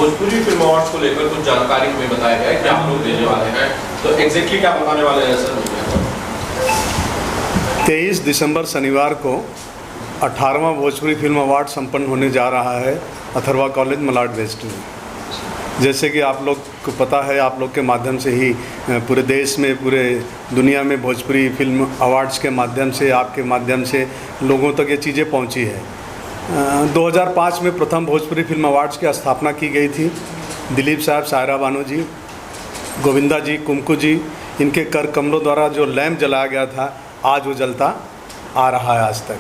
Bhojpuri film awards को लेकर कुछ जानकारी हमें बताया गया है कि आप लोग देने वाले हैं, तो एग्जैक्टली क्या बताने वाले हैं सर? 23 दिसंबर शनिवार को 18वां भोजपुरी फिल्म अवार्ड संपन्न होने जा रहा है अथर्वा कॉलेज मलाड वेस्ट में। जैसे कि आप लोग को पता है, आप लोग के माध्यम से ही पूरे देश में, पूरे दुनिया में भोजपुरी फिल्म अवार्ड्स के माध्यम से, आपके माध्यम से लोगों तक ये चीज़ें पहुंची है। 2005 में प्रथम भोजपुरी फिल्म अवार्ड्स की स्थापना की गई थी। दिलीप साहब, सायरा बानो जी, गोविंदा जी, कुमकू जी, इनके कर कमलों द्वारा जो लैंप जलाया गया था, आज वो जलता आ रहा है आज तक,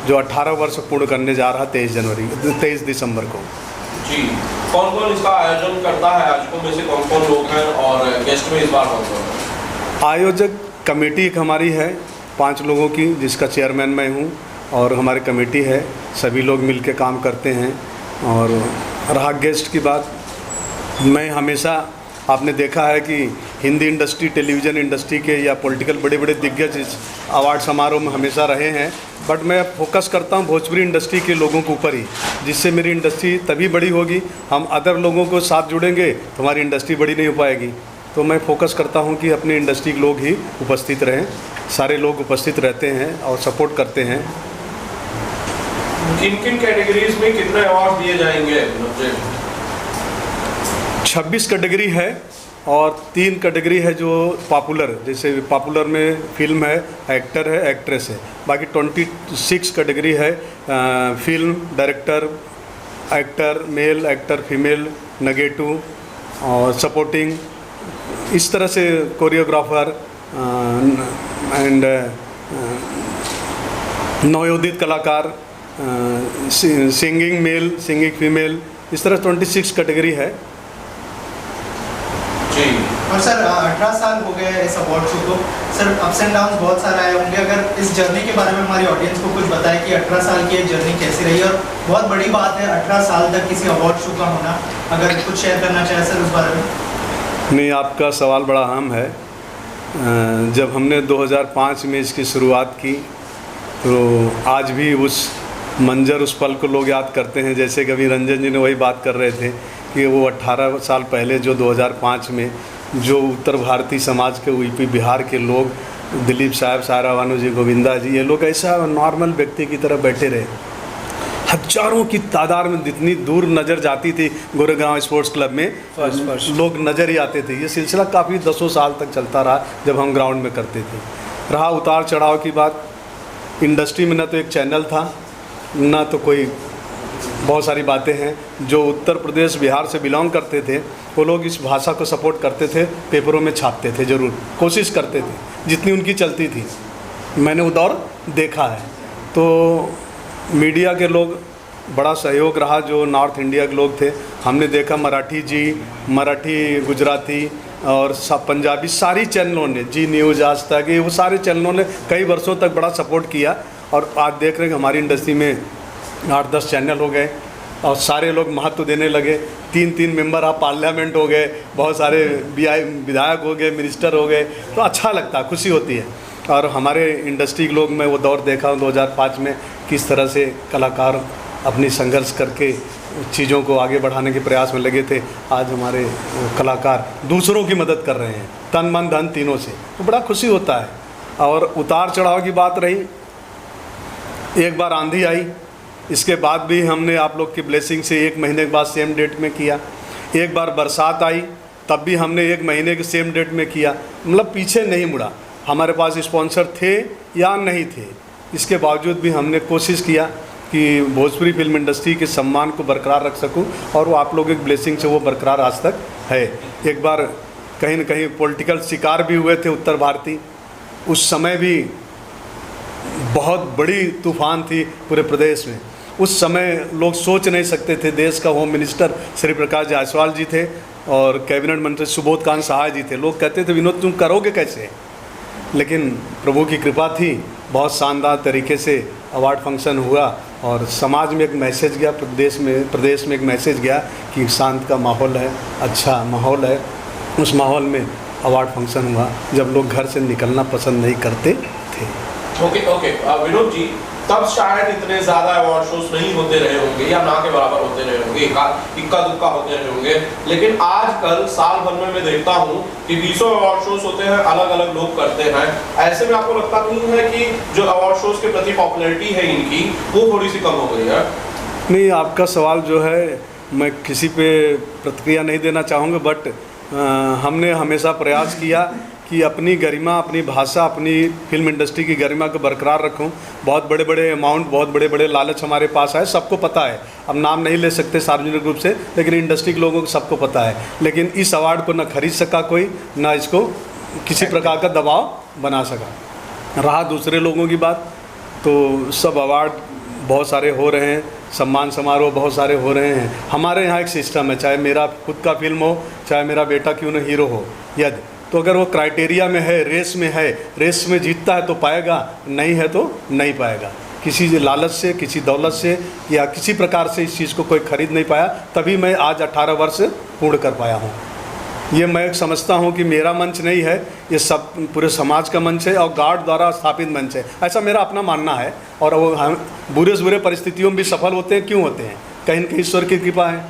जो 18 वर्ष पूर्ण करने जा रहा 23 दिसंबर को। जी, कौन कौन इसका आयोजन करता है? आयोजकों में से कौन कौन लोग हैं और गेस्ट में इस बार कौन कौन है? आयोजक कमेटी एक हमारी है 5 लोगों की, जिसका चेयरमैन मैं हूँ, और हमारी कमेटी है, सभी लोग मिलकर काम करते हैं। और रहा गेस्ट की बात, मैं हमेशा, आपने देखा है कि हिंदी इंडस्ट्री, टेलीविज़न इंडस्ट्री के या पॉलिटिकल बड़े बड़े दिग्गज इस अवार्ड समारोह में हमेशा रहे हैं, बट मैं फोकस करता हूं भोजपुरी इंडस्ट्री के लोगों के ऊपर ही, जिससे मेरी इंडस्ट्री तभी बड़ी होगी। हम अदर लोगों को साथ जुड़ेंगे तो हमारी इंडस्ट्री बड़ी नहीं हो पाएगी। तो मैं फोकस करता हूं कि अपनी इंडस्ट्री के लोग ही उपस्थित रहें, सारे लोग उपस्थित रहते हैं और सपोर्ट करते हैं। किन किन कैटेगरीज में कितने अवार्ड दिए जाएंगे? 26 कैटेगरी है और 3 कैटेगरी है जो पॉपुलर, जैसे पॉपुलर में फिल्म है, एक्टर है, एक्ट्रेस है। बाकी 26 कैटेगरी है, film, director, actor, male, actor, female, negative और सपोर्टिंग, इस तरह से कोरियोग्राफर एंड नवोदित कलाकार, सिंगिंग मेल, सिंगिंग फीमेल, इस तरह 26 कैटेगरी है। जी। और सर 18 साल हो गए इस अवार्ड शो को, सर अप्स एंड डाउन बहुत सारे आए होंगे। अगर इस जर्नी के बारे में हमारी ऑडियंस को कुछ बताएं कि 18 साल की जर्नी कैसी रही, और बहुत बड़ी बात है 18 साल तक किसी अवार्ड शो का होना, अगर कुछ शेयर करना चाहे सर उस बारे में। नहीं, आपका सवाल बड़ा अहम है। जब हमने 2005 में इसकी शुरुआत की तो आज भी उस मंजर, उस पल को लोग याद करते हैं। जैसे कभी रंजन जी ने वही बात कर रहे थे कि वो 18 साल पहले जो 2005 में जो उत्तर भारतीय समाज के, यूपी बिहार के लोग, दिलीप साहब, सायरा बानो जी, गोविंदा जी, ये लोग ऐसा नॉर्मल व्यक्ति की तरह बैठे रहे। हजारों की तादाद में जितनी दूर नज़र जाती थी गोरेगांव स्पोर्ट्स क्लब में, लोग नज़र ही आते थे। ये सिलसिला काफ़ी 10 साल तक चलता रहा जब हम ग्राउंड में करते थे। रहा उतार चढ़ाव की बात, इंडस्ट्री में ना तो एक चैनल था, ना तो कोई, बहुत सारी बातें हैं। जो उत्तर प्रदेश, बिहार से बिलोंग करते थे वो लोग इस भाषा को सपोर्ट करते थे, पेपरों में छापते थे, ज़रूर कोशिश करते थे जितनी उनकी चलती थी। मैंने वो दौर देखा है। तो मीडिया के लोग, बड़ा सहयोग रहा। जो नॉर्थ इंडिया के लोग थे, हमने देखा मराठी जी, मराठी, गुजराती और सब पंजाबी, सारी चैनलों ने, जी न्यूज़, आज तक, ये वो सारे चैनलों ने कई वर्षों तक बड़ा सपोर्ट किया। और आज देख रहे हैं कि हमारी इंडस्ट्री में 8-10 चैनल हो गए और सारे लोग महत्व देने लगे। 3 मेंबर ऑफ पार्लियामेंट हो गए, बहुत सारे विधायक हो गए, मिनिस्टर हो गए। तो अच्छा लगता है, खुशी होती है। और हमारे इंडस्ट्री के लोग, मैं वो दौर देखा 2005 में, किस तरह से कलाकार अपनी संघर्ष करके चीज़ों को आगे बढ़ाने के प्रयास में लगे थे। आज हमारे कलाकार दूसरों की मदद कर रहे हैं, तन मन धन तीनों से, तो बड़ा खुशी होता है। और उतार चढ़ाव की बात रही, एक बार आंधी आई, इसके बाद भी हमने आप लोग की ब्लेसिंग से 1 महीने के बाद सेम डेट में किया। एक बार बरसात आई, तब भी हमने 1 महीने के सेम डेट में किया। मतलब पीछे नहीं मुड़ा। हमारे पास स्पॉन्सर थे या नहीं थे, इसके बावजूद भी हमने कोशिश किया कि भोजपुरी फिल्म इंडस्ट्री के सम्मान को बरकरार रख सकूं, और वो आप लोगों की ब्लेसिंग से वो बरकरार आज तक है। एक बार कहीं न कहीं पॉलिटिकल शिकार भी हुए थे उत्तर भारतीय, उस समय भी बहुत बड़ी तूफान थी पूरे प्रदेश में। उस समय लोग सोच नहीं सकते थे। देश का होम मिनिस्टर श्री प्रकाश जायसवाल जी थे और कैबिनेट मंत्री सुबोध कांत सहाय जी थे। लोग कहते थे विनोद तुम करोगे कैसे, लेकिन प्रभु की कृपा थी, बहुत शानदार तरीके से अवार्ड फंक्शन हुआ और समाज में एक मैसेज गया, प्रदेश में एक मैसेज गया कि शांत का माहौल है, अच्छा माहौल है। उस माहौल में अवार्ड फंक्शन हुआ जब लोग घर से निकलना पसंद नहीं करते थे। ओके विनोद जी, तब शायद इतने ज़्यादा अवार्ड शोज नहीं होते रहे होंगे या ना के बराबर होते रहे होंगे, इक्का दुक्का होते रहे होंगे। लेकिन आजकल साल भर में मैं देखता हूँ कि 20 अवार्ड शोज होते हैं, अलग अलग लोग करते हैं। ऐसे में आपको लगता नहीं है कि जो अवार्ड शोज के प्रति पॉपुलैरिटी है इनकी वो थोड़ी सी कम हो गई है? नहीं, आपका सवाल जो है मैं किसी पे प्रतिक्रिया नहीं देना चाहूँगा, बट हमने हमेशा प्रयास किया कि अपनी गरिमा, अपनी भाषा, अपनी फिल्म इंडस्ट्री की गरिमा को बरकरार रखूं। बहुत बड़े बड़े अमाउंट, बहुत बड़े बड़े लालच हमारे पास है, सबको पता है। अब नाम नहीं ले सकते सार्वजनिक रूप से, लेकिन इंडस्ट्री के लोगों को सबको पता है। लेकिन इस अवार्ड को न खरीद सका कोई, ना इसको किसी प्रकार का दबाव बना सका। रहा दूसरे लोगों की बात, तो सब अवार्ड बहुत सारे हो रहे हैं, सम्मान समारोह बहुत सारे हो रहे हैं। हमारे यहाँ एक सिस्टम है, चाहे मेरा खुद का फिल्म हो, चाहे मेरा बेटा क्यों न हीरो हो, यदि तो अगर वो क्राइटेरिया में है, रेस में है, रेस में जीतता है तो पाएगा, नहीं है तो नहीं पाएगा। किसी लालच से, किसी दौलत से या किसी प्रकार से इस चीज़ को कोई खरीद नहीं पाया, तभी मैं आज 18 वर्ष पूर्ण कर पाया हूँ। ये मैं समझता हूँ कि मेरा मंच नहीं है, ये सब पूरे समाज का मंच है और गॉड द्वारा स्थापित मंच है, ऐसा मेरा अपना मानना है। और वो हम बुरे से बुरे परिस्थितियों में भी सफल होते हैं। क्यों होते हैं? कहीं न कहीं ईश्वर की कृपा है।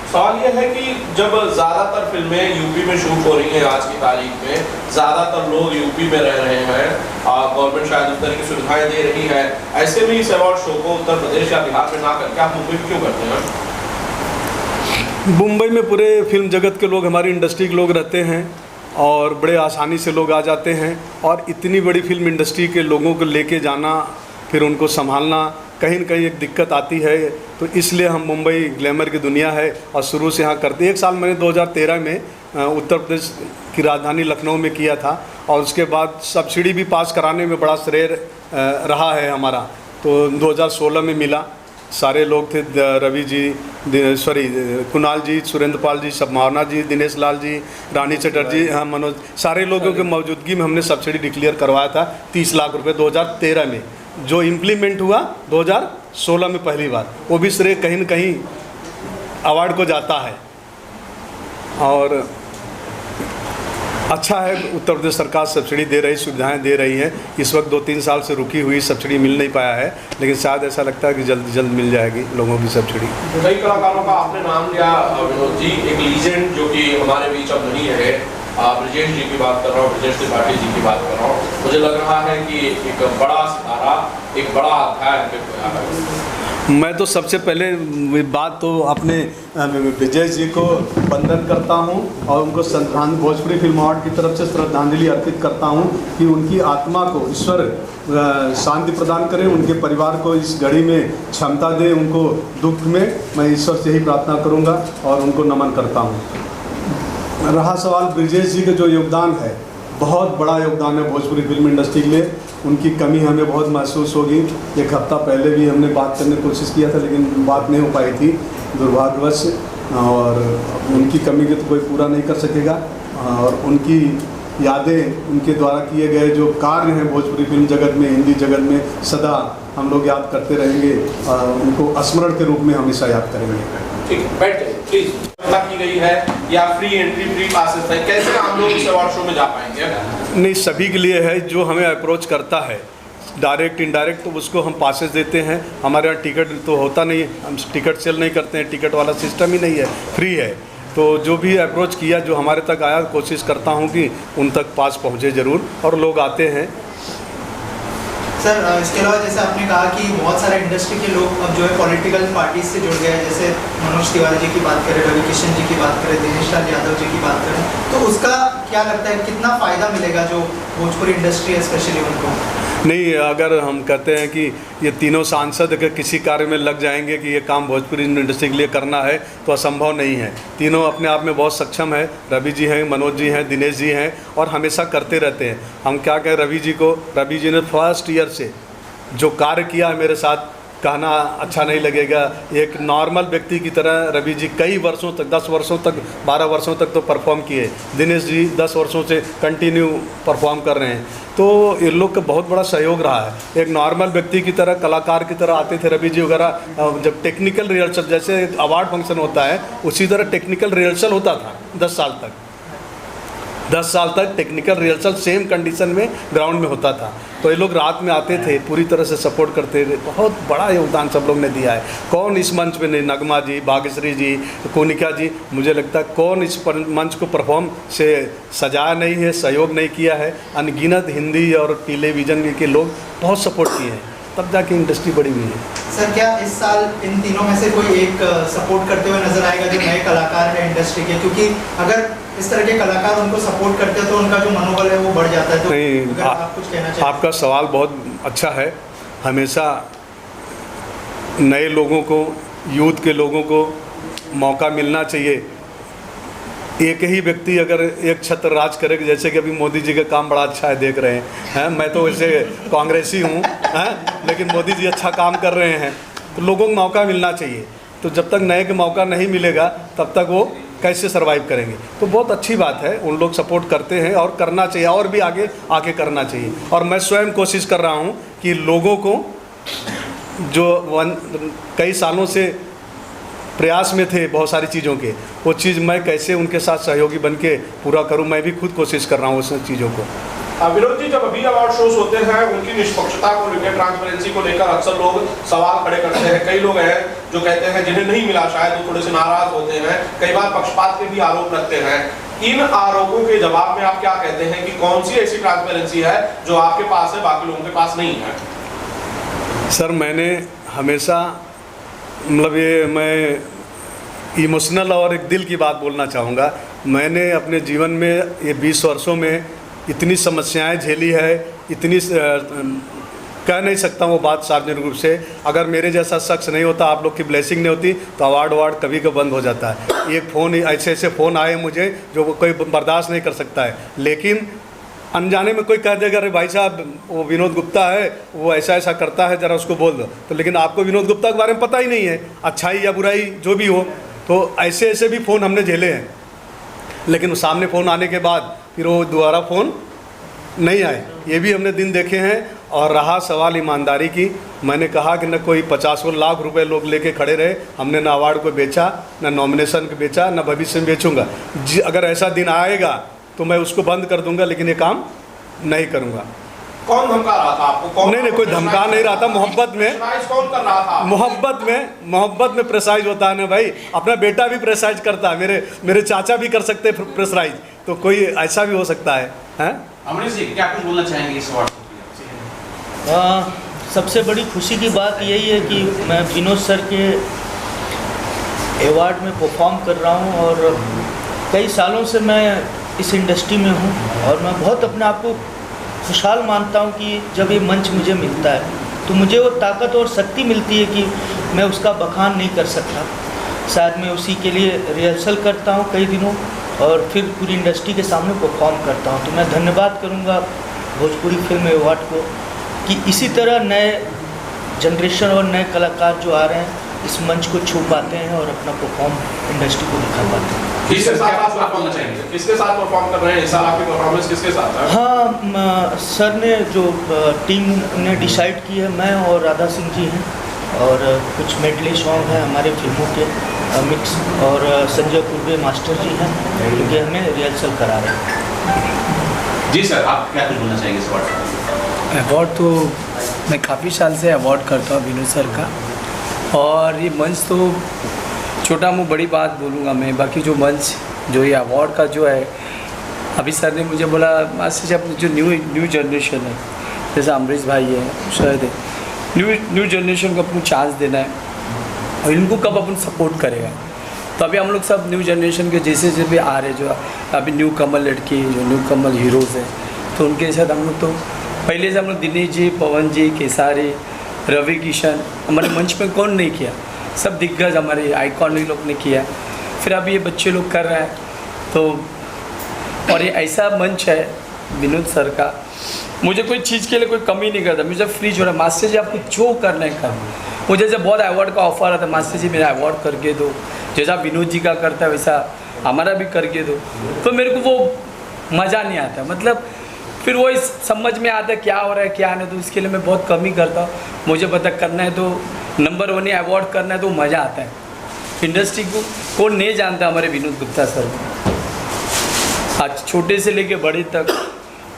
सवाल यह है कि जब ज़्यादातर फिल्में यूपी में शूट हो रही हैं आज की तारीख में, ज़्यादातर लोग यूपी में रह रहे हैं, गवर्नमेंट शायद उस तरह की सुविधाएं दे रही है, ऐसे में इस अवार्ड शो को उत्तर प्रदेश या बिहार में ना करके आप मुंबई में क्यों करते हैं? मुंबई में पूरे फिल्म जगत के लोग, हमारी इंडस्ट्री के लोग रहते हैं और बड़े आसानी से लोग आ जाते हैं। और इतनी बड़ी फिल्म इंडस्ट्री के लोगों को लेके जाना, फिर उनको संभालना कहीं न कहीं एक दिक्कत आती है। तो इसलिए हम मुंबई ग्लैमर की दुनिया है और शुरू से यहाँ करते। एक साल मैंने 2013 में उत्तर प्रदेश की राजधानी लखनऊ में किया था और उसके बाद सब्सिडी भी पास कराने में बड़ा श्रेय रहा है हमारा। तो 2016 में मिला, सारे लोग थे, रवि जी, कुणाल जी, सुरेंद्र पाल जी, संभावना जी, दिनेश लाल जी, रानी चटर्जी, हाँ मनोज, सारे लोगों की मौजूदगी में हमने सब्सिडी डिक्लेयर करवाया था 30 लाख रुपए 2013 में, जो इम्प्लीमेंट हुआ 2016 में पहली बार। वो भी श्रेय कहीं न कहीं अवार्ड को जाता है। और अच्छा है, उत्तर प्रदेश सरकार सब्सिडी दे रही, सुविधाएं दे रही है। इस वक्त 2-3 साल से रुकी हुई सब्सिडी मिल नहीं पाया है, लेकिन शायद ऐसा लगता है कि जल्द जल्द मिल जाएगी लोगों की सब्सिडी। कई कलाकारों का आपने नाम लिया विनोद जी, एक लीजेंड जो कि हमारे बीच अब नहीं है, ब्रजेश जी की बात कर रहा हूँ, ब्रजेश त्रिपाठी जी की बात कर रहा हूँ। मुझे लग रहा है कि एक बड़ा सितारा, एक बड़ा अध्याय। मैं तो सबसे पहले बात तो अपने विजय जी को वंदन करता हूं और उनको श्रद्धांजलि, भोजपुरी फिल्म अवार्ड की तरफ से श्रद्धांजलि अर्पित करता हूं कि उनकी आत्मा को ईश्वर शांति प्रदान करे, उनके परिवार को इस घड़ी में क्षमता दे, उनको दुख में मैं ईश्वर से ही प्रार्थना करूंगा और उनको नमन करता हूं। रहा सवाल ब्रजेश जी का जो योगदान है, बहुत बड़ा योगदान है भोजपुरी फिल्म इंडस्ट्री के लिए। उनकी कमी हमें बहुत महसूस होगी। एक हफ्ता पहले भी हमने बात करने की कोशिश किया था, लेकिन बात नहीं हो पाई थी दुर्भाग्यवश। और उनकी कमी को तो कोई पूरा नहीं कर सकेगा। और उनकी यादें, उनके द्वारा किए गए जो कार्य हैं भोजपुरी फिल्म जगत में, हिंदी जगत में, सदा हम लोग याद करते रहेंगे। उनको स्मरण के रूप में हमेशा याद करेंगे। ठीक, बैठ जाइए प्लीज। की गई है या फ्री एंट्री, फ्री पासेस है, कैसे हम लोग इस अवार्ड शो में जा पाएंगे? नहीं, सभी के लिए है। जो हमें अप्रोच करता है डायरेक्ट इनडायरेक्ट, तो उसको हम पासेस देते हैं। हमारे यहाँ टिकट तो होता नहीं, हम टिकट सेल नहीं करते हैं, टिकट वाला सिस्टम ही नहीं है, फ्री है। तो जो भी अप्रोच किया, जो हमारे तक आया, कोशिश करता हूँ कि उन तक पास पहुँचे ज़रूर, और लोग आते हैं। सर, इसके अलावा जैसे आपने कहा कि बहुत सारे इंडस्ट्री के लोग अब जो है पॉलिटिकल पार्टीज से जुड़ गए हैं, जैसे मनोज तिवारी जी की बात करें, रवि किशन जी की बात करें, दिनेश लाल यादव जी की बात करें, तो उसका क्या लगता है, कितना फ़ायदा मिलेगा जो भोजपुरी इंडस्ट्री है स्पेशली उनको? नहीं, अगर हम कहते हैं कि ये तीनों सांसद अगर किसी कार्य में लग जाएंगे कि ये काम भोजपुरी इंडस्ट्री के लिए करना है, तो असंभव नहीं है। तीनों अपने आप में बहुत सक्षम है। रवि जी हैं, मनोज जी हैं, दिनेश जी हैं, और हमेशा करते रहते हैं। हम क्या कहें रवि जी को, रवि जी ने फर्स्ट ईयर से जो कार्य किया है मेरे साथ, कहना अच्छा नहीं लगेगा। एक नॉर्मल व्यक्ति की तरह रवि जी कई वर्षों तक, 10 वर्षों तक, 12 वर्षों तक तो परफॉर्म किए। दिनेश जी 10 वर्षों से कंटिन्यू परफॉर्म कर रहे हैं। तो इन लोग का बहुत बड़ा सहयोग रहा है। एक नॉर्मल व्यक्ति की तरह, कलाकार की तरह आते थे रवि जी वगैरह। जब टेक्निकल रिहर्सल, जैसे अवार्ड फंक्शन होता है, उसी तरह टेक्निकल रिहर्सल होता था 10 साल तक। 10 साल तक टेक्निकल रिहर्सल सेम कंडीशन में ग्राउंड में होता था, तो ये लोग रात में आते थे, पूरी तरह से सपोर्ट करते थे। बहुत बड़ा योगदान सब लोग ने दिया है। कौन इस मंच पे नहीं, नगमा जी, भाग्यश्री जी, कोनिका जी, मुझे लगता है कौन इस मंच को परफॉर्म से सजाया नहीं है, सहयोग नहीं किया है। अनगिनत हिंदी और टेलीविज़न के लोग बहुत सपोर्ट किए हैं, तब जाके इंडस्ट्री बड़ी हुई है। सर क्या इस साल इन तीनों में से कोई एक सपोर्ट करते हुए नजर आएगा जो नए कलाकार हैं इंडस्ट्री के? क्योंकि अगर इस तरह के कलाकार उनको सपोर्ट करते हैं तो उनका जो मनोबल है वो बढ़ जाता है। तो नहीं, अगर आप कुछ कहना चाहें। आपका सवाल बहुत अच्छा है। हमेशा नए लोगों को, यूथ के लोगों को मौका मिलना चाहिए। एक ही व्यक्ति अगर एक छत्र राज करे, जैसे कि अभी मोदी जी का काम बड़ा अच्छा है, देख रहे हैं। मैं तो वैसे कांग्रेसी हूँ, लेकिन मोदी जी अच्छा काम कर रहे हैं, तो लोगों को मौका मिलना चाहिए। तो जब तक नए को मौका नहीं मिलेगा तब तक वो कैसे सर्वाइव करेंगे? तो बहुत अच्छी बात है, उन लोग सपोर्ट करते हैं और करना चाहिए, और भी आगे आके करना चाहिए। और मैं स्वयं कोशिश कर रहा हूँ कि लोगों को जो कई सालों से प्रयास में थे बहुत सारी चीज़ों के, वो चीज़ मैं कैसे उनके साथ सहयोगी बन के पूरा करूँ, मैं भी खुद कोशिश कर रहा हूँ उस चीज़ों को। विनोद जी, जब अभी अवार्ड शोज होते हैं उनकी निष्पक्षता को लेकर, ट्रांसपेरेंसी को लेकर अक्सर लोग सवाल खड़े करते हैं। कई लोग हैं जो कहते हैं जिन्हें नहीं मिला शायद वो थोड़े से नाराज होते हैं, कई बार पक्षपात के भी आरोप लगते हैं। इन आरोपों के जवाब में आप क्या कहते हैं कि कौन सी ऐसी ट्रांसपेरेंसी है जो आपके पास है, बाकी लोगों के पास नहीं है? सर मैंने हमेशा मतलब मैं इमोशनल और एक दिल की बात बोलना चाहूँगा। मैंने अपने जीवन में ये 20 वर्षों में इतनी समस्याएं झेली है, इतनी कह नहीं सकता वो बात सार्वजनिक रूप से। अगर मेरे जैसा शख्स नहीं होता, आप लोग की ब्लेसिंग नहीं होती, तो अवार्ड कभी का बंद हो जाता है। एक फ़ोन, ऐसे ऐसे फ़ोन आए मुझे जो कोई बर्दाश्त नहीं कर सकता है। लेकिन अनजाने में कोई कह देगा अरे भाई साहब वो विनोद गुप्ता है, वो ऐसा ऐसा करता है, ज़रा उसको बोल दो। तो लेकिन आपको विनोद गुप्ता के बारे में पता ही नहीं है, अच्छाई या बुराई जो भी हो। तो ऐसे ऐसे भी फ़ोन हमने झेले हैं, लेकिन सामने फ़ोन आने के बाद फिर वो दोबारा फ़ोन नहीं आए, ये भी हमने दिन देखे हैं। और रहा सवाल ईमानदारी की, मैंने कहा कि न कोई 50 लाख रुपए लोग लेके खड़े रहे, हमने ना अवार्ड को बेचा, ना नॉमिनेशन को बेचा, ना भविष्य में बेचूंगा। अगर ऐसा दिन आएगा तो मैं उसको बंद कर दूंगा, लेकिन ये काम नहीं करूंगा। कौन धमका रहा था आपको? कौन? नहीं, कोई धमका नहीं रहा था। मोहब्बत में कौन कर रहा था? मोहब्बत में प्रेसाइज होता है ना भाई। अपना बेटा भी प्रेसाइज करता है, मेरे चाचा भी कर सकते हैं प्रेसराइज, तो कोई ऐसा भी हो सकता है। अमरीश जी, क्या कुछ बोलना चाहेंगे इस अवार्ड? सबसे बड़ी खुशी की बात यही है कि मैं विनोद सर के अवार्ड में परफॉर्म कर रहा हूँ, और कई सालों से मैं इस इंडस्ट्री में हूँ, और मैं बहुत अपने आप को खुशहाल मानता हूँ कि जब ये मंच मुझे मिलता है तो मुझे वो ताकत और शक्ति मिलती है कि मैं उसका बखान नहीं कर सकता। शायद मैं उसी के लिए रिहर्सल करता हूँ कई दिनों, और फिर पूरी इंडस्ट्री के सामने परफॉर्म करता हूँ। तो मैं धन्यवाद करूँगा भोजपुरी फिल्म अवार्ड को कि इसी तरह नए जनरेशन और नए कलाकार जो आ रहे हैं इस मंच को छू पाते हैं और अपना परफॉर्म इंडस्ट्री को दिखा पाते हैं। किसके साथ आप परफॉर्म चाहेंगे? किसके साथ परफॉर्म कर रहे हैं इस साल? आपकी परफॉर्मेंस किसके साथ है? हाँ, सर ने जो टीम ने डिसाइड की है, मैं और राधा सिंह जी हैं, और कुछ मेडले सॉन्ग हैं हमारे फिल्मों के मिक्स, और संजय कुर्बे मास्टर जी हैं क्योंकि हमें रिहर्सल करा रहे हैं। जी सर, आप क्या कुछ बोलना चाहेंगे इस अवार्ड? अवार्ड तो मैं काफ़ी साल से अवार्ड करता हूँ विनोद सर का, और ये मंच तो छोटा मुँह बड़ी बात बोलूँगा मैं, बाकी जो मंच जो ये अवार्ड का जो है, अभी सर ने मुझे बोला मास्टर जी अपनी जो न्यू जनरेशन है, जैसे अमरीश भाई है, शायद है, न्यू जनरेशन को अपन चांस देना है, और इनको कब अपन सपोर्ट करेगा। तो अभी हम लोग सब न्यू जनरेशन के जैसे भी आ रहे, जो अभी न्यू कमल लड़की, जो न्यू कमल हीरोज़ हैं, तो उनके साथ हम लोग तो पहले से हम लोग दिनेश जी, पवन जी, केसारी, रवि किशन, हमारे मंच में कौन नहीं किया, सब दिग्गज हमारे आइकॉनिक लोग ने किया। फिर अभी ये बच्चे लोग कर रहे हैं, तो और ये ऐसा मंच है विनोद सर का, मुझे कोई चीज़ के लिए कोई कमी नहीं करता, मुझे फ्री छोड़ा, मास्टर जी आपको जो करना है कर। मुझे जब बहुत अवार्ड का ऑफर आता, मास्टर जी मेरा अवार्ड करके दो, जैसा विनोद जी का करता है वैसा हमारा भी करके दो, तो मेरे को वो मज़ा नहीं आता। मतलब फिर वो इस समझ में आता है क्या हो रहा है क्या नहीं, तो इसके लिए मैं बहुत कम ही करता हूँ। मुझे पता करना है तो नंबर 1 अवार्ड करना है तो मज़ा आता है। इंडस्ट्री को कौन नहीं जानता हमारे विनोद गुप्ता सर को। आज छोटे से लेके बड़े तक,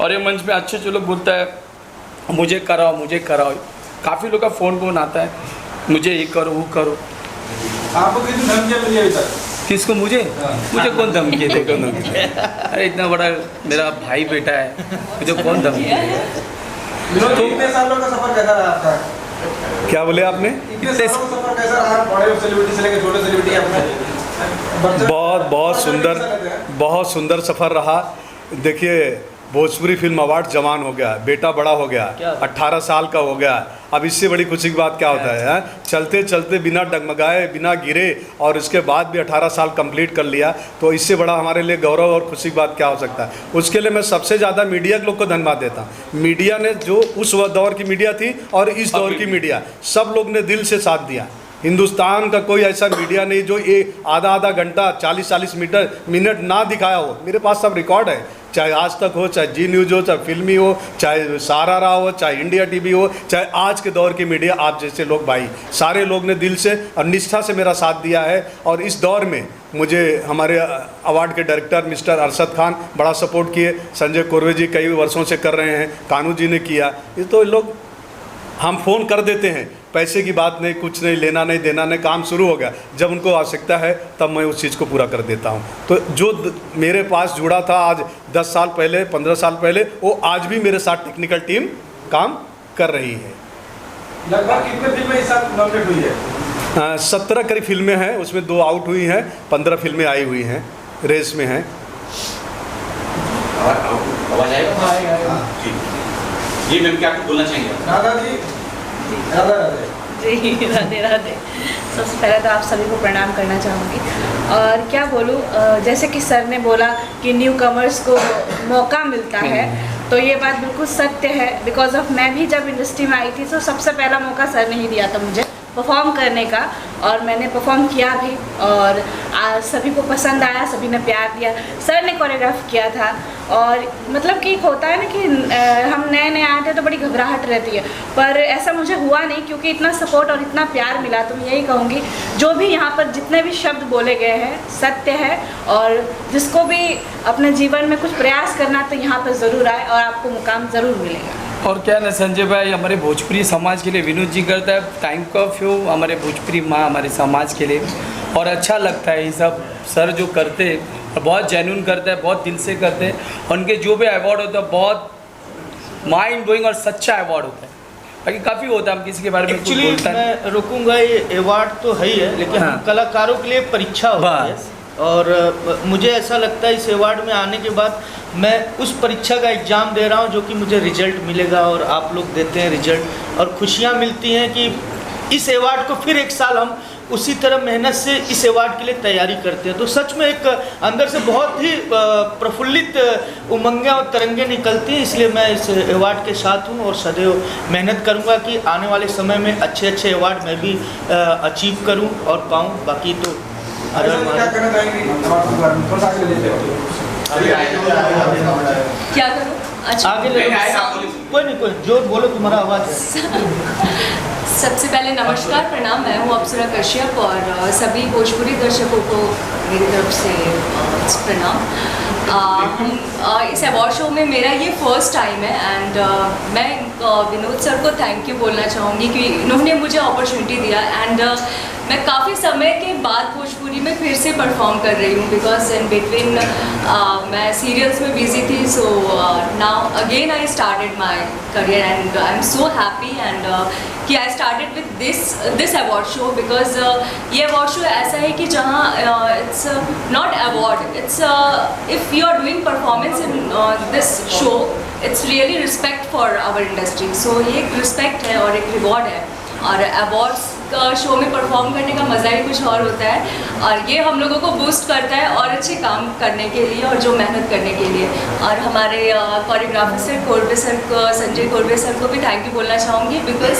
और ये मंच पे अच्छे लोग बोलता है मुझे कराओ मुझे कराओ, काफ़ी लोग का फ़ोन आता है मुझे ये करो वो करो। आपको कितनी धमकियाँ मिली अभी तक? किसको? मुझे कौन धमकी दे? कौन धमकी? अरे इतना बड़ा मेरा भाई बेटा है, मुझे कौन धमकी दे? तो इतने सालों का सफर कैसा रहा आपका? क्या बोले आपने? इतने सालों का सफर कैसा रहा? बड़े सेलिब्रिटी से लेकर छोटे सेलिब्रिटी अपने बहुत सुंदर सफ़र रहा। देखिए भोजपुरी फिल्म अवार्ड जवान हो गया, बेटा बड़ा हो गया, 18 साल का हो गया। अब इससे बड़ी खुशी की बात क्या होता है? चलते चलते बिना डगमगाए बिना गिरे और इसके बाद भी 18 साल कंप्लीट कर लिया, तो इससे बड़ा हमारे लिए गौरव और खुशी की बात क्या हो सकता है? उसके लिए मैं सबसे ज़्यादा मीडिया के लोग को धन्यवाद देता हूँ। मीडिया ने जो उस दौर की मीडिया थी और इस दौर की मीडिया, सब लोग ने दिल से साथ दिया। हिंदुस्तान का कोई ऐसा मीडिया नहीं जो ये आधा घंटा 40 मिनट ना दिखाया हो। मेरे पास सब रिकॉर्ड है, चाहे आज तक हो, चाहे जी न्यूज़ हो, चाहे फिल्मी हो, चाहे सारा हो, चाहे इंडिया टीवी हो, चाहे आज के दौर की मीडिया। आप जैसे लोग भाई सारे लोग ने दिल से और निष्ठा से मेरा साथ दिया है। और इस दौर में मुझे हमारे अवार्ड के डायरेक्टर मिस्टर अरशद खान बड़ा सपोर्ट किए, संजय कोरवे जी कई वर्षों से कर रहे हैं, कानू जी ने किया। ये तो लोग हम फ़ोन कर देते हैं, पैसे की बात नहीं, कुछ नहीं, लेना नहीं देना नहीं, काम शुरू हो गया। जब उनको आवश्यकता है तब मैं उस चीज़ को पूरा कर देता हूँ। तो जो मेरे पास जुड़ा था आज 10 साल पहले 15 साल पहले, वो आज भी मेरे साथ टेक्निकल टीम काम कर रही है। लगभग कितने फिल्में इस साल नॉमिनेट हुई है? 17 करीब फिल्में हैं, उसमें 2 आउट हुई हैं, 15 फिल्में आई हुई हैं, रेस में हैं। आवाज आएगा? जी मैम, क्या कुछ बोलना चाहेंगे? राधा जी, राधा राधे। जी राधे राधे। सबसे पहले तो आप सभी को प्रणाम करना चाहूँगी। और क्या बोलूँ, जैसे कि सर ने बोला कि न्यू कमर्स को मौका मिलता है, तो ये बात बिल्कुल सत्य है। बिकॉज ऑफ मैं भी जब इंडस्ट्री में आई थी तो सबसे पहला मौका सर ने ही दिया था मुझे परफॉर्म करने का, और मैंने परफॉर्म किया भी, और सभी को पसंद आया, सभी ने प्यार दिया। सर ने कोरियोग्राफ किया था, और मतलब कि होता है ना कि हम नए नए आए थे तो बड़ी घबराहट रहती है, पर ऐसा मुझे हुआ नहीं, क्योंकि इतना सपोर्ट और इतना प्यार मिला। तो मैं यही कहूँगी, जो भी यहाँ पर जितने भी शब्द बोले गए हैं सत्य है, और जिसको भी अपने जीवन में कुछ प्रयास करना तो यहाँ पर ज़रूर आए और आपको मुकाम ज़रूर मिलेगा। और क्या ना संजय भाई, हमारे भोजपुरी समाज के लिए विनोद जी करता है थैंक यू, हमारे भोजपुरी माँ हमारे समाज के लिए। और अच्छा लगता है ये सब सर जो करते हैं, और बहुत जेन्युइन करते हैं, बहुत दिल से करते हैं। उनके जो भी अवार्ड होता है बहुत माइंड ब्लोइंग और सच्चा अवार्ड होता है। बाकी काफ़ी होता है, हम किसी के बारे में कुछ एक्चुअली बोलता है। मैं रुकूंगा, ये अवार्ड तो है ही है, लेकिन हाँ। हम कलाकारों के लिए परीक्षा होती है। और मुझे ऐसा लगता है इस अवार्ड में आने के बाद मैं उस परीक्षा का एग्ज़ाम दे रहा हूँ, जो कि मुझे रिजल्ट मिलेगा, और आप लोग देते हैं रिजल्ट, और खुशियाँ मिलती हैं कि इस अवार्ड को फिर एक साल हम उसी तरह मेहनत से इस अवार्ड के लिए तैयारी करते हैं। तो सच में एक अंदर से बहुत ही प्रफुल्लित उमंगें और तरंगे निकलती हैं। इसलिए मैं इस अवार्ड के साथ हूँ और सदैव मेहनत करूँगा कि आने वाले समय में अच्छे अच्छे अवार्ड मैं भी अचीव करूँ और पाऊँ। बाकी तो क्या कहना चाहेंगे अवार्ड के बारे में? थोड़ा सा आगे ले लीजिए। क्या करूँ? अच्छा, आगे ले कोई नहीं, कोई जो बोलो, तुम्हारा आवाज़ है। सबसे पहले नमस्कार, प्रणाम। मैं हूँ अप्सरा कश्यप, और सभी भोजपुरी दर्शकों को मेरी तरफ से प्रणाम। इस अवार्ड शो में मेरा ये फर्स्ट टाइम है, एंड मैं विनोद सर को थैंक यू बोलना चाहूँगी कि इन्होंने मुझे अपॉर्चुनिटी दिया। एंड मैं काफ़ी समय के बाद भोजपुरी में फिर से परफॉर्म कर रही हूँ, बिकॉज इन बिटवीन मैं सीरियल्स में बिजी थी। So now again I started my career, and I am so happy and कि I started with this award show, because ये अवार्ड शो ऐसा है कि जहाँ it's not award, it's if you are doing performance in this show, it's really respect for our industry. So ये एक respect है और एक रिवॉर्ड है, और अवार्ड्स का शो में परफॉर्म करने का मज़ा ही कुछ और होता है, और ये हम लोगों को बूस्ट करता है और अच्छे काम करने के लिए और जो मेहनत करने के लिए। और हमारे कोरियोग्राफर सर कोरबे सर को, संजय कोरबे सर को भी थैंक यू बोलना चाहूँगी, बिकॉज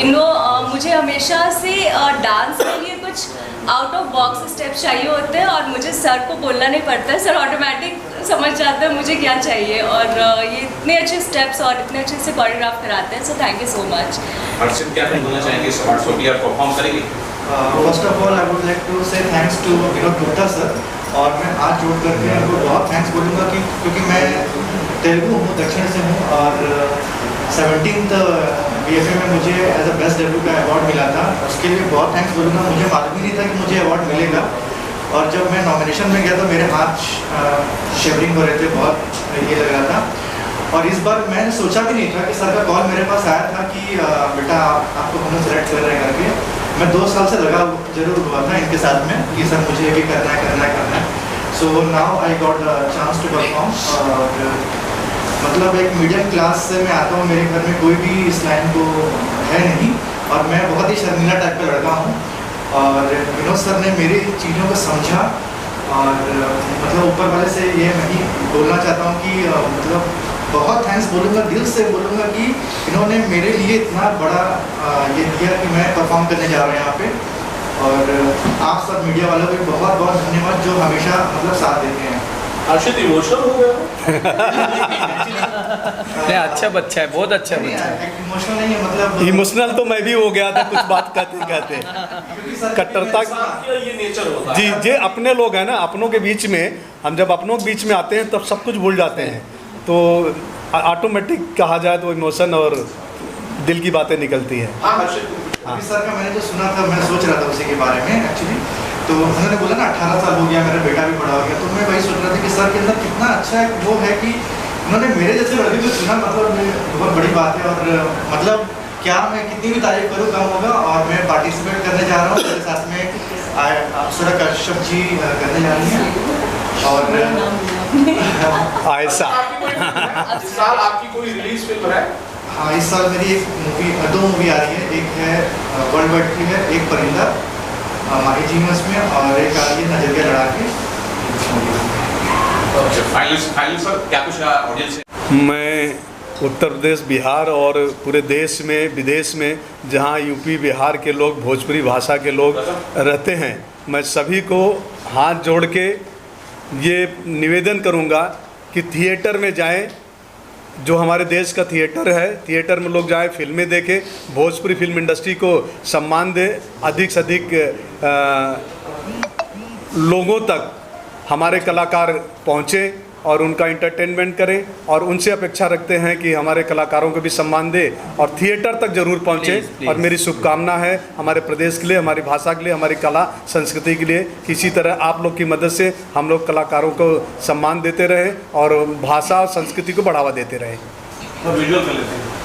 इन्हों मुझे हमेशा से डांस के लिए कुछ आउट ऑफ बॉक्स स्टेप चाहिए होते हैं, और मुझे सर को बोलना नहीं पड़ता है, सर ऑटोमेटिक समझ जाते हैं मुझे क्या चाहिए, और ये इतने अच्छे स्टेप्स और इतने अच्छे से कोरियोग्राफ कराते हैं। So thank you so much. Harshit, क्या बोलना चाहेंगे इस अवार्ड शो की? आप परफॉर्म करेंगे? First of all, I would like to say thanks to Vinod Gupta sir और मैं हाथ जोड़ करके उनको बहुत थैंक्स बोलूँगा कि क्योंकि मैं तेलुगु हूँ, दक्षिण से हूँ, और 17th BFA में मुझे एज अ बेस्ट डेब्यू का अवार्ड मिला था। उसके लिए बहुत थैंक्स बोलूँगा। मुझे मालूम ही नहीं था कि मुझे अवार्ड मिलेगा, और जब मैं नॉमिनेशन में गया तो मेरे हाथ शेवरिंग हो रहे थे, बहुत ये लग रहा था। और इस बार मैंने सोचा भी नहीं था कि सर का कॉल मेरे पास आया था कि बेटा आपको हम सेलेक्ट कर रहे हैं करके। मैं 2 साल से लगा जरूर हुआ था इनके साथ में कि सर मुझे भी करना है। So now I got the chance to perform. और मतलब एक मीडियम क्लास से मैं आता हूँ, मेरे घर में कोई भी इस लाइन को है नहीं, और मैं बहुत ही शर्मीला टाइप का लड़का हूँ। और विनोद सर ने मेरी चीज़ों को समझा, और मतलब ऊपर वाले से ये मैं ही बोलना चाहता हूँ कि मतलब बहुत थैंक्स बोलूँगा, दिल से बोलूँगा कि इन्होंने मेरे लिए इतना बड़ा ये दिया कि मैं परफॉर्म करने जा रहा हूँ यहाँ पे। और आप सब मीडिया वालों को बहुत बहुत धन्यवाद जो हमेशा मतलब साथ देते हैं। हर्षित इमोशनल हो गया? नहीं, अच्छा बच्चा है, बहुत अच्छा बच्चा है। इमोशनल नहीं है, मतलब इमोशनल तो मैं भी हो गया था कुछ बात कहते कट्टरता ये नेचर होता जी है। जे अपने लोग हैं ना, अपनों के बीच में हम जब अपनों के बीच में आते हैं तब सब कुछ भूल जाते हैं, तो ऑटोमेटिक कहा जाए तो इमोशन और दिल की बातें निकलती है। हाँ हर्षित, अभी सर का मैंने जो सुना था, मैं सोच रहा था उसी के बारे में एक्चुअली। तो उन्होंने बोला ना 18 साल हो गया, मेरा बेटा भी बड़ा हो गया, तो मैं वही सोच रहा था कि सर के अंदर कितना अच्छा वो है कि उन्होंने मेरे जैसे लड़के को चुना, मतलब बहुत बड़ी बात है। और मतलब क्या मैं कितनी भी तारीफ करूँ कम होगा। और मैं पार्टिसिपेट करने जा रहा हूँ, मेरे साथ में अप्सरा कश्यप जी करने जा रही हैं। और ऐसा इस साल आपकी कोई रिलीज फिल्म है? हाँ, इस साल मेरी एक मूवी, 2 मूवी आ रही है। एक है वर्ल्ड वाइड की है, एक परिंदा माही जी में उसमें, और एक आ रही है नजरिया लड़ा के। फाइनल सर, क्या कुछ ऑडियंस से? मैं उत्तर प्रदेश, बिहार और पूरे देश में विदेश में जहाँ यूपी बिहार के लोग, भोजपुरी भाषा के लोग रहते हैं, मैं सभी को हाथ जोड़ के ये निवेदन करूँगा कि थिएटर में जाएं। जो हमारे देश का थिएटर है, थिएटर में लोग जाएं, फिल्में देखें, भोजपुरी फिल्म इंडस्ट्री को सम्मान दें, अधिक से अधिक लोगों तक हमारे कलाकार पहुँचें और उनका इंटरटेनमेंट करें। और उनसे अपेक्षा रखते हैं कि हमारे कलाकारों को भी सम्मान दे और थिएटर तक ज़रूर पहुँचे। और मेरी शुभकामना है हमारे प्रदेश के लिए, हमारी भाषा के लिए, हमारी कला संस्कृति के लिए। किसी तरह आप लोग की मदद से हम लोग कलाकारों को सम्मान देते रहें और भाषा और संस्कृति को बढ़ावा देते रहें। विजुअल कर लेते हैं।